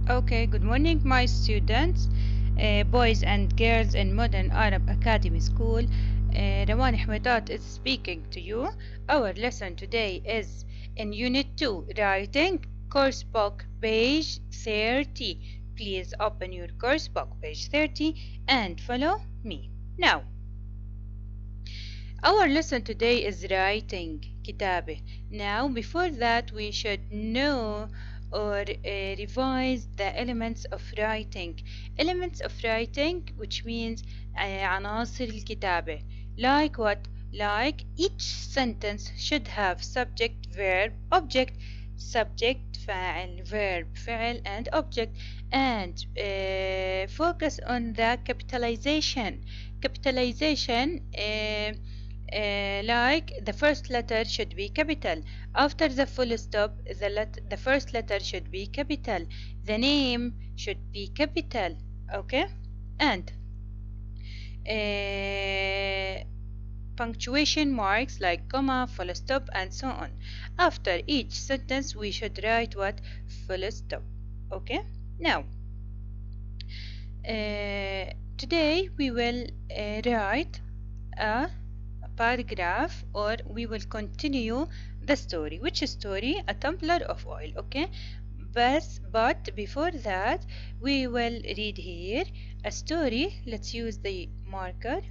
Okay, good morning, my students, boys and girls in Modern Arab Academy School. Rawan Ahmedat is speaking to you. Our lesson today is in Unit 2, Writing, Course Book, page 30. Please open your course book, page 30, and follow me. Now, our lesson today is writing, كتابة. Now, before that, we should know or revise the elements of writing. Elements of writing, which means عناصر الكتابة. Like what? Like each sentence should have subject, verb, object. Subject, فاعل, verb, فعل, and object. And focus on the capitalization. Capitalization. Like the first letter should be capital. After the full stop, the first letter should be capital. The name should be capital. Okay? And uh, punctuation marks like comma, full stop, and so on. After each sentence, we should write what? Full stop. Okay? Now, today we will write a paragraph, or we will continue the story. Which story? A tumbler of oil. Okay, but before that we will read here a story. Let's use the marker.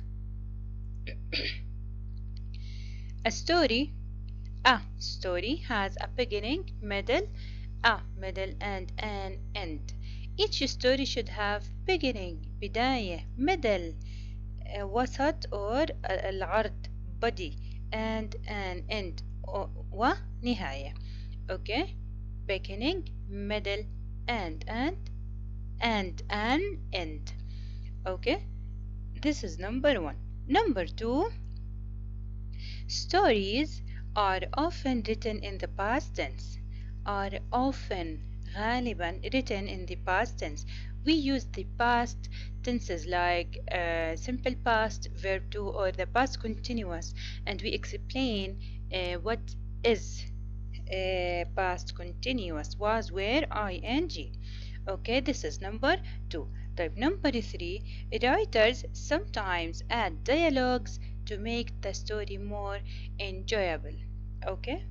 A story has a beginning, middle, and an end. Each story should have beginning, بداية, middle, وسط or العرض, body, and an end, ونهاية. Okay, beginning, middle, and an end. Okay, this is number one. Number two, stories are often written in the past tense. Are often, غالبا, written in the past tense. We use the past tenses like simple past, verb to, or the past continuous, and we explain what is past continuous, was, were, ing. Okay, this is number two. Type number three, writers sometimes add dialogues to make the story more enjoyable. Okay,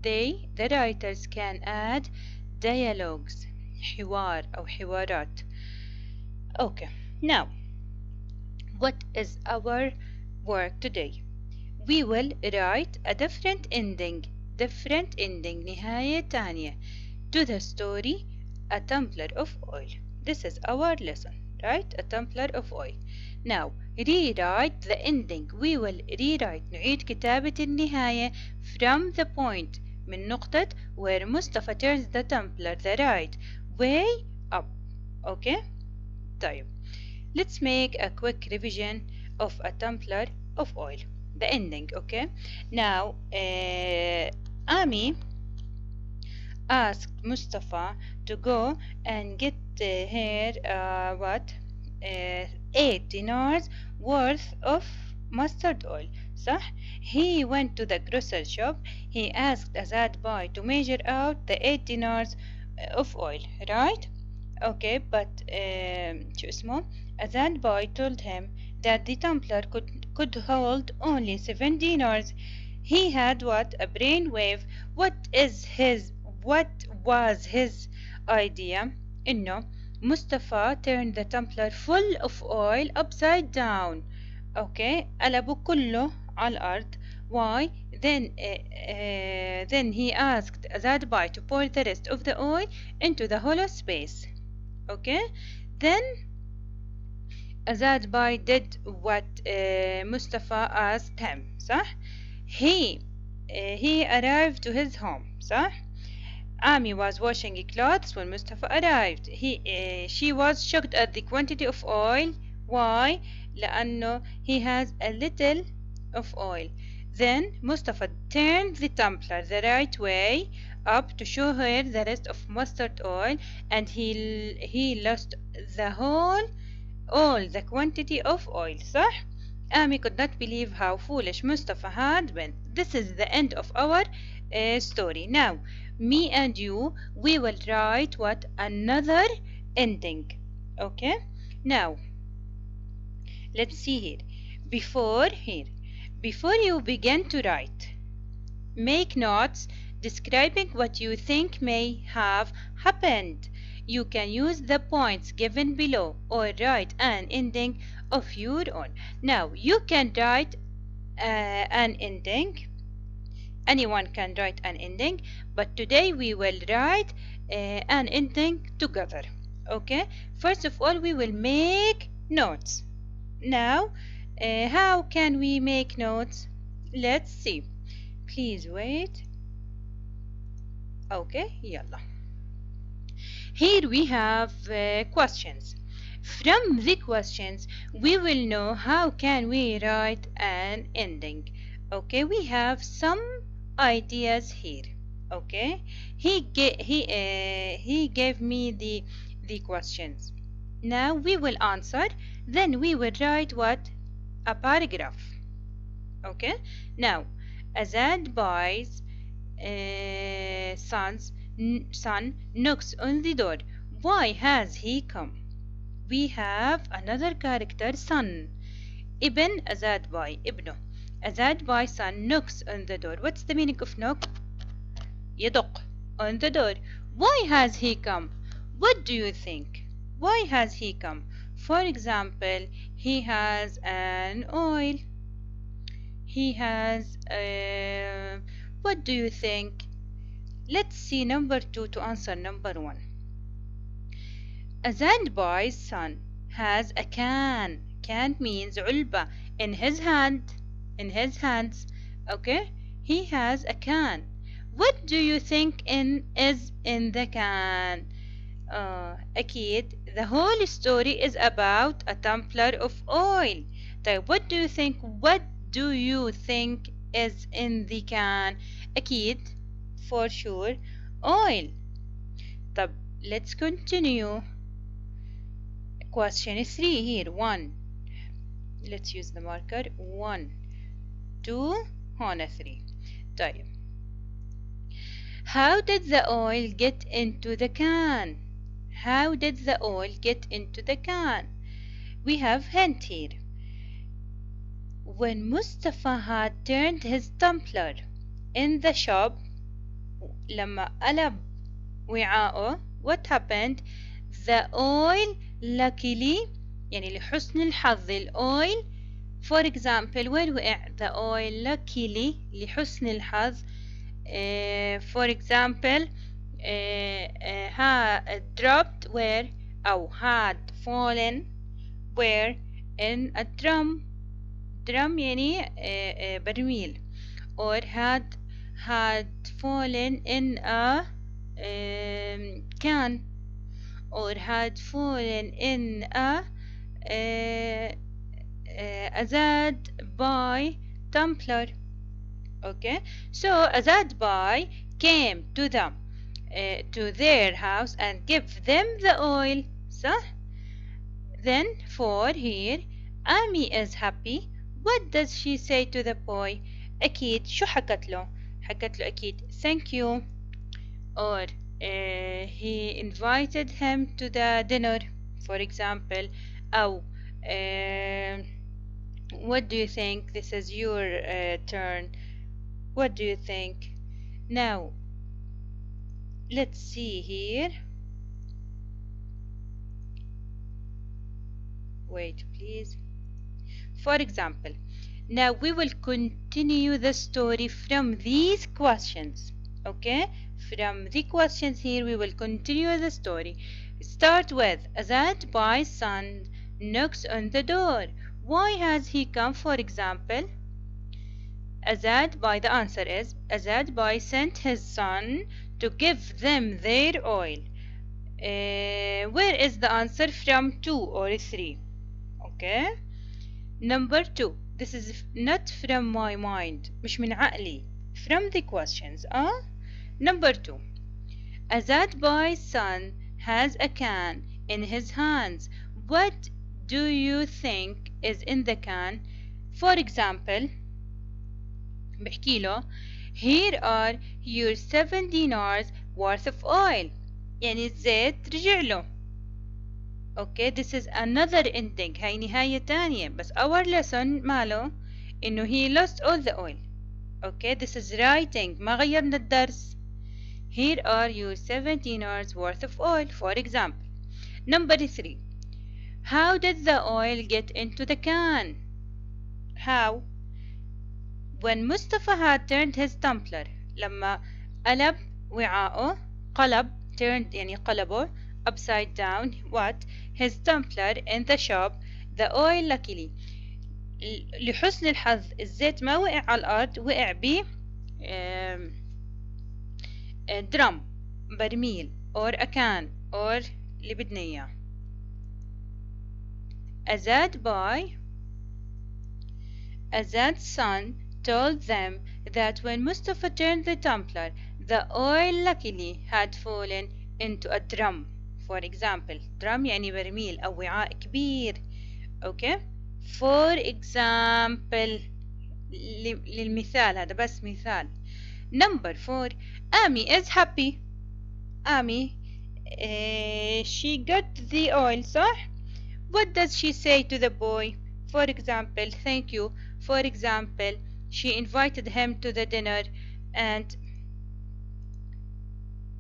the writers can add dialogues, حوار أو حوارات. Okay, now what is our work today? We will write a different ending, نهاية تانية, to the story A Tumbler of Oil. This is our lesson, right? A Tumbler of Oil. Now, rewrite the ending. We will rewrite, نعيد كتابة النهاية from the point, من نقطة where Mustafa turns the tumbler the right way up. Okay? طيب. Let's make a quick revision of A Tumbler of Oil. The ending, okay? Now, Ami asked Mustafa to go and get her 8 dinars worth of mustard oil. صح? He went to the grocery shop. He asked Azad boy to measure out the 8 dinars of oil, right? Okay, but شو اسمه? Azad boy told him that the tumbler could hold only 7 dinars. He had what? A brainwave. What was his idea? إنه Mustafa turned the tumbler full of oil upside down. Okay, قلبه كله على الأرض. Why? Then he asked Azad boy to pour the rest of the oil into the hollow space. Okay, then Azad boy did what Mustafa asked him. صح? He arrived to his home. صح? Ami was washing clothes when Mustafa arrived. She was shocked at the quantity of oil. Why? لأنه he has a little of oil. Then Mustafa turned the tumbler the right way up to show her the rest of mustard oil, and he lost all the quantity of oil. صح? Ami could not believe how foolish Mustafa had been. This is the end of our story. Now, me and you, we will write what? Another ending. Okay? Now, let's see before you begin to write, make notes describing what you think may have happened. You can use the points given below or write an ending of your own. Now you can write an ending. Anyone can write an ending, but today we will write an ending together. Okay? First of all, we will make notes. Now, how can we make notes? Let's see. Please wait. Okay, yalla. Here we have questions. From the questions, we will know how can we write an ending. Okay, we have some ideas here. Okay, he gave me the questions. Now we will answer. Then we will write what? A paragraph. Okay. Now, Azad buys son knocks on the door. Why has he come? We have another character, son. Ibn Azad by Ibno. Azad by son knocks on the door. What's the meaning of knock? يدق on the door. Why has he come? What do you think? Why has he come? For example, he has an oil. He has what do you think? Let's see number 2 to answer number 1. Azad boy's son has a can. Can means علبة in his hand. In his hands. Okay? He has a can. What do you think is in the can? أكيد. The whole story is about a tumbler of oil. طيب, what do you think? What do you think is in the can? أكيد. For sure. Oil. طب, let's continue. Question 3 here. 1. Let's use the marker. 1 2 هنا 3. طيب. How did the oil get into the can? How did the oil get into the can? We have hint here. When Mustafa had turned his tumbler in the shop, لما قلب وعاءه, what happened? The oil luckily, يعني لحسن الحظ, الأويل, for example, وين وقع the oil luckily لحسن الحظ, for example, had dropped where أو had fallen where in a drum يعني برميل, or had fallen in a can, or had fallen in a Azad by tumbler. Okay, so Azad by came to them to their house and give them the oil. So then 4 here, Amy is happy. What does she say to the boy? أكيد شو حكت له؟ حكت له أكيد thank you, or he invited him to the dinner, for example. أو what do you think? This is your turn. What do you think? Now, let's see here. Wait, please. For example, now we will continue the story from these questions. Okay? From the questions here, we will continue the story. Start with Azad boy's son knocks on the door. Why has he come, for example? Azad by, the answer is Azad by sent his son to give them their oil. Where is the answer? From 2 or 3? Okay. Number 2. This is not from my mind. مش من عقلي. From the questions. Number 2. Azad boy's son has a can in his hands. What do you think is in the can? For example, بحكي له here are your 7 dinars worth of oil. يعني الزيت رجع له. Okay, this is another ending. هاي نهاية تانية. بس our lesson ماله إنه he lost all the oil. Okay, this is writing. ما غيرنا الدرس. Here are your 7 dinars worth of oil, for example. Number 3. How did the oil get into the can? How? When Mustafa had turned his tumbler. لما قلب وعاءه. قلب, turned يعني قلبه. Upside down. What? His tumbler in the shop. The oil luckily. لحسن الحظ الزيت ما وقع على الأرض. وقع ب drum, برميل, or a can, or اللي بدنا إياه. Azad's son told them that when Mustafa turned the tumbler, the oil luckily had fallen into a drum. For example, drum يعني برميل أو وعاء كبير. Okay? For example, للمثال هذا بس مثال. Number 4. Amy is happy. Amy, she got the oil, صح? What does she say to the boy? For example, thank you. For example, she invited him to the dinner and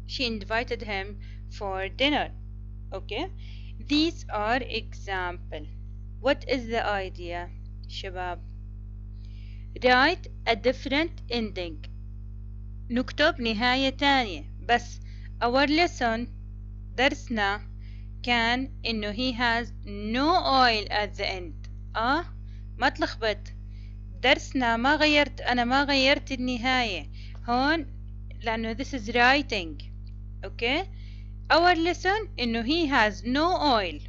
she invited him for dinner. Okay? These are example. What is the idea, شباب? Write a different ending. نكتب نهاية تانية. بس our lesson درسنا كان إنه he has no oil at the end. ما تلخبط. درسنا أنا ما غيرت النهاية هون لأنه this is writing. Okay? Our lesson إنه he has no oil.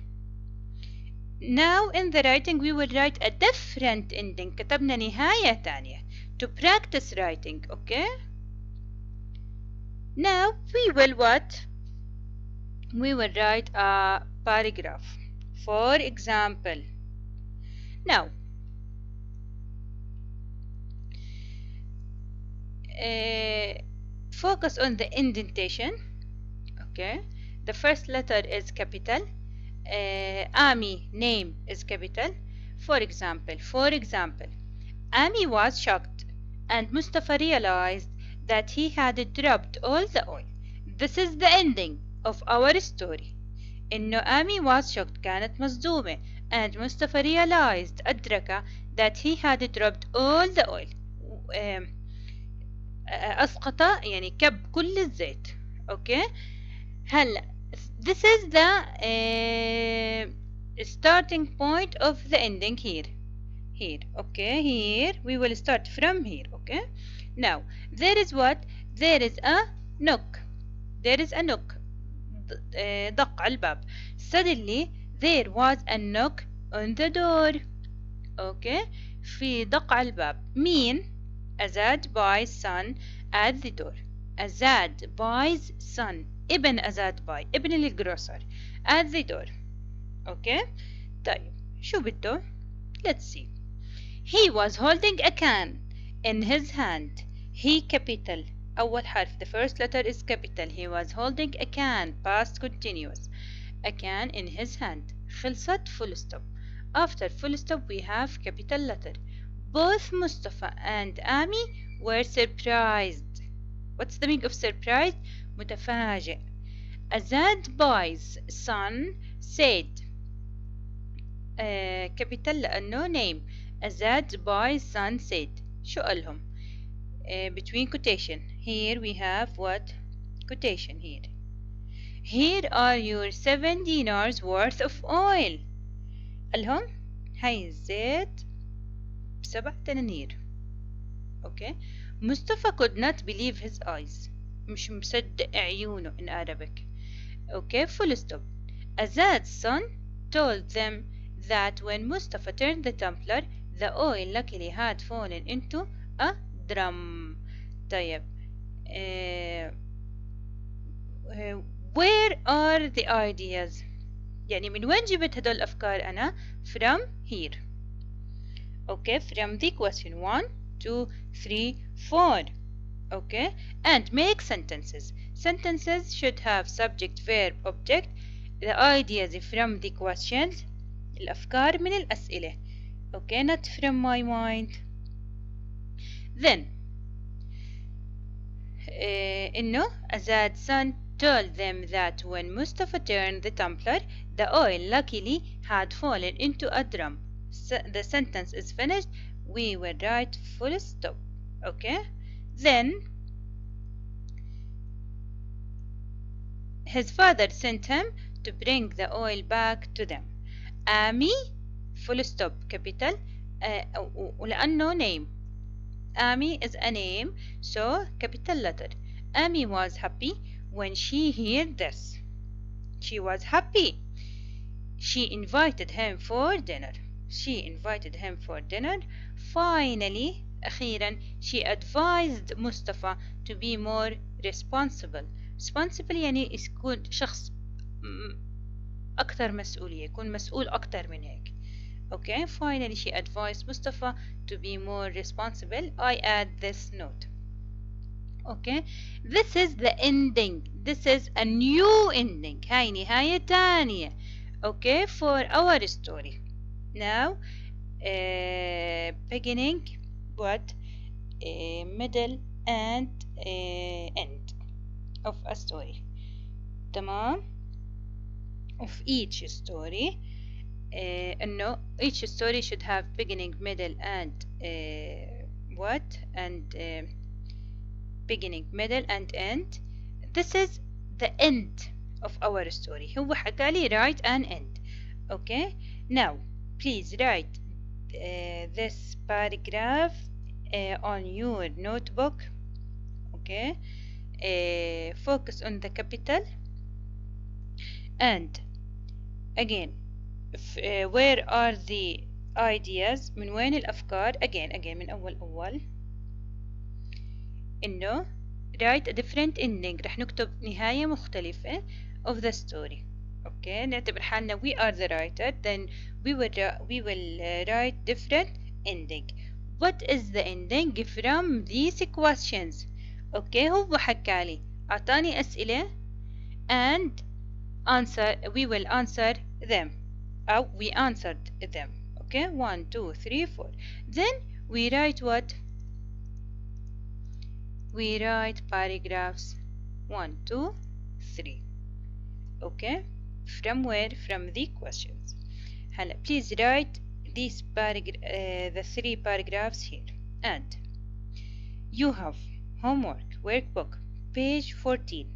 Now in the writing we will write a different ending. كتبنا نهاية تانية to practice writing. Okay? Now we will what? We will write a paragraph. For example, now focus on the indentation. Okay, the first letter is capital. Amy name is capital. For example, Amy was shocked and Mustafa realized that he had dropped all the oil. This is the ending of our story. إنه آمي was shocked كانت مصدومة and Mustafa realized أدرك that he had dropped all the oil. أسقط يعني كب كل الزيت. Okay. هلا this is the starting point of the ending here. Okay, here we will start from here. Okay. Now there is what? There is a knock. دق على الباب. Suddenly there was a knock on the door. Okay. في دق على الباب. مين؟ Azad buys son at the door. Azad buys son. ابن أزاد باي. ابن الجروسر. At the door. Okay. طيب شو بده؟ Let's see. He was holding a can in his hand. He capital. أول حرف. The first letter is capital. He was holding a can. Past continuous. A can in his hand. خلصت full stop. After full stop we have capital letter. Both Mustafa and Amy were surprised. What's the meaning of surprised? متفاجئ. Azad boy's son said. capital لأنه name. Azad boy's son said. شو قالهم؟ between quotation. Here we have what? Quotation here. Here are your 7 dinars worth of oil. قالهم هاي الزيت ب7 دنانير. Okay. Mustafa could not believe his eyes. مش مصدق عيونه in Arabic. Okay, full stop. Azad's son told them that when Mustafa turned the tumbler, the oil luckily had fallen into a drum. طيب. Where are the ideas? يعني من وين جبت هدول الأفكار أنا؟ From here. Okay, from the question 1, 2, 3, 4. okay, and make sentences. Sentences should have subject, verb, object, the ideas from the questions, الأفكار من الأسئلة, okay, not from my mind. Then إنه Azad's son told them that when Mustafa turned the tumbler, the oil luckily had fallen into a drum. The sentence is finished. We will write full stop. Okay? Then his father sent him to bring the oil back to them. Amy full stop capital ولأنه name. Amy is a name, so capital letter. Amy was happy when she heard this. She was happy. She invited him for dinner. She invited him for dinner. Finally, أخيرا, she advised Mustafa to be more responsible. Responsible يعني يكون شخص أكثر مسؤولية، يكون مسؤول أكثر من هيك. Okay, finally she advised Mustafa to be more responsible. I add this note. Okay, this is the ending. This is a new ending. هاي نهاية تانية. Okay, for our story. Now, beginning, what, middle, and end of a story. تمام. Of each story. No, each story should have beginning, middle, and what, and beginning, middle, and end. This is the end of our story. هو حكى لي write an end. Okay, now please write this paragraph on your notebook. Okay, focus on the capital, and again where are the ideas, من وين الأفكار. again من أول إنه write a different ending. رح نكتب نهاية مختلفة of the story. okay, نعتبر حالنا we are the writer, then we will write different ending. What is the ending from these questions. okay, هو حكالي أعطاني أسئلة and we will answer them. We answered them. Okay, 1 2 3 4. Then we write what? We write paragraphs 1 2 3. Okay, from where? From the questions. هلا please write these the 3 paragraphs here. And you have homework workbook page 14,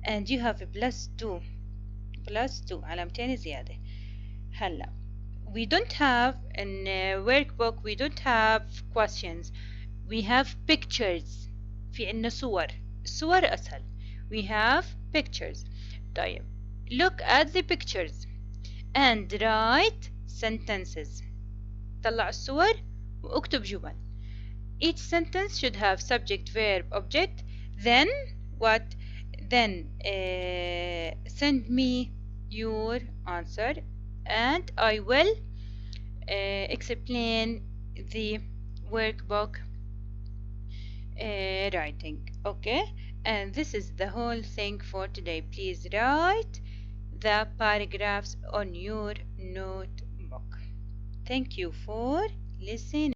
and you have a +2 علامتين زيادة. هلا we don't have in workbook, we don't have questions, we have pictures. في عنا صور. الصور أسهل. we have pictures. طيب, look at the pictures and write sentences. طلع الصور واكتب جمل. Each sentence should have subject, verb, object. Then what? Then send me your answer and I will explain the workbook writing. Okay, and this is the whole thing for today. Please write the paragraphs on your notebook. Thank you for listening.